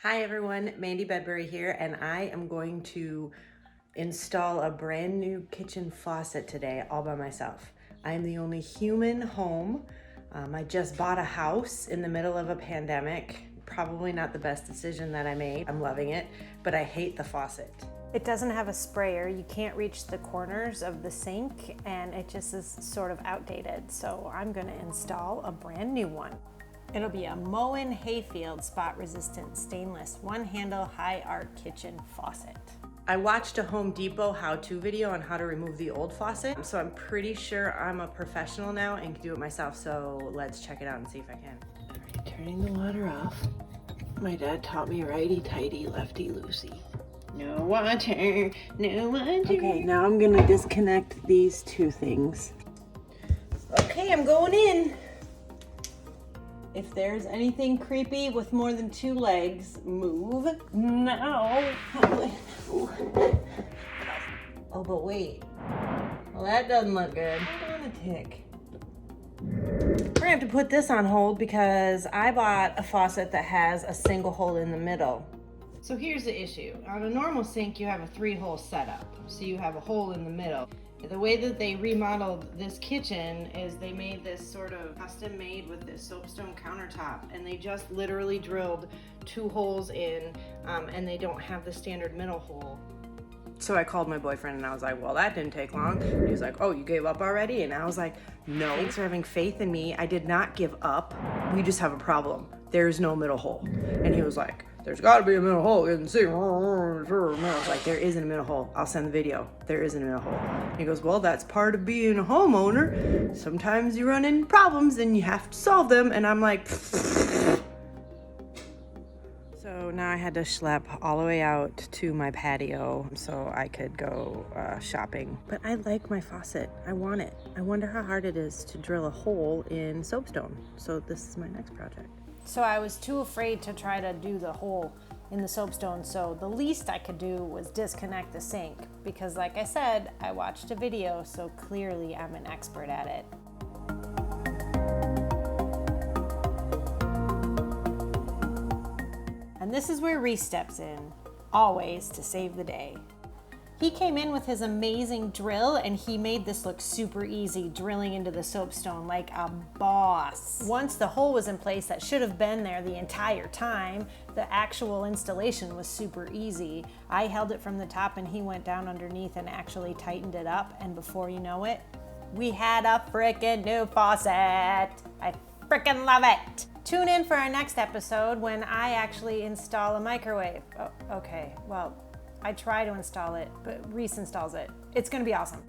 Hi everyone, Mandy Bedbury here, and I am going to install a brand new kitchen faucet today all by myself. I am the only human home. I just bought a house in the middle of a pandemic. Probably not the best decision that I made. I'm loving it, but I hate the faucet. It doesn't have a sprayer. You can't reach the corners of the sink, and it just is sort of outdated. So I'm going to install a brand new one. It'll be a Moen Haysfield spot-resistant stainless one-handle high-art kitchen faucet. I watched a Home Depot how-to video on how to remove the old faucet, so I'm pretty sure I'm a professional now and can do it myself, so let's check it out and see if I can. All right, turning the water off. My dad taught me righty-tighty, lefty-loosey. No water, no water. Okay, now I'm gonna disconnect these two things. Okay, I'm going in. If there's anything creepy with more than two legs, move now. Oh, but wait. Well, that doesn't look good. Hold on a tick. We're gonna have to put this on hold because I bought a faucet that has a single hole in the middle. So here's the issue. On a normal sink, you have a 3-hole setup. So you have a hole in the middle. The way that they remodeled this kitchen is they made this sort of custom made with this soapstone countertop, and they just literally drilled 2 holes in, and they don't have the standard middle hole. So I called my boyfriend and I was like, well, that didn't take long. He was like, oh, you gave up already? And I was like, no, thanks for having faith in me. I did not give up. We just have a problem. There's no middle hole. And he was like, there's gotta be a middle hole in the sink. I was like, there isn't a middle hole. I'll send the video. There isn't a middle hole. And he goes, well, that's part of being a homeowner. Sometimes you run into problems and you have to solve them. And I'm like, so now I had to schlep all the way out to my patio so I could go shopping. But I like my faucet. I want it. I wonder how hard it is to drill a hole in soapstone. So this is my next project. So I was too afraid to try to do the hole in the soapstone, so the least I could do was disconnect the sink, because like I said, I watched a video, so clearly I'm an expert at it. And this is where Reese steps in, always to save the day. He came in with his amazing drill and he made this look super easy, drilling into the soapstone like a boss. Once the hole was in place that should have been there the entire time, the actual installation was super easy. I held it from the top and he went down underneath and actually tightened it up, and before you know it, we had a frickin' new faucet. I frickin' love it. Tune in for our next episode when I actually install a microwave. Oh, okay, well, I try to install it, but Reese installs it. It's gonna be awesome.